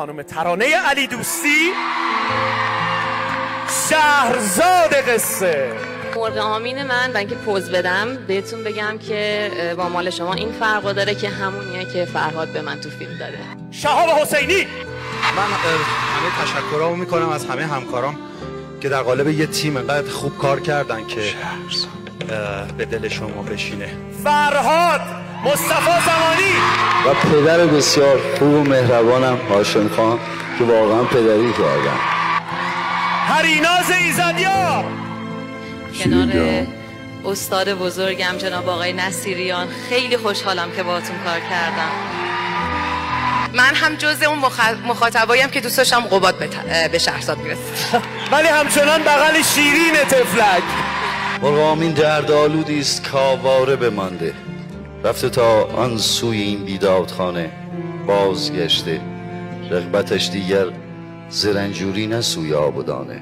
خانم ترانه علی دوستی، شهرزاد قصه. مرغ آمین من و اینکه پوز بدم بهتون بگم که با مال شما این فرقا داره که همونیه که فرهاد به من تو فیلم داره. شهاب حسینی. من همه تشکرامو میکنم از همه همکارام که در قالب یه تیم انقدر خوب کار کردن که به دل شما بشینه. فرهاد مصطفی زمانی و پدر بسیار خوب و مهربانم هاشم خان که واقعا پدری کردن. پریناز ایزدیار. کنار استاد بزرگم جناب آقای نصیریان خیلی خوشحالم که باهاتون کار کردم. من هم جزء اون مخاطباییم که دوست داشتم قباد به شهرزاد میرسید. ولی همچنان بغل شیرین تفلک. مرغ آمین دردآلودی است کآواره بمانده، رفته تا آن سوی این بیدادخانه بازگشته، رغبتش دیگر ز رنجوری نه سوی آبادانه.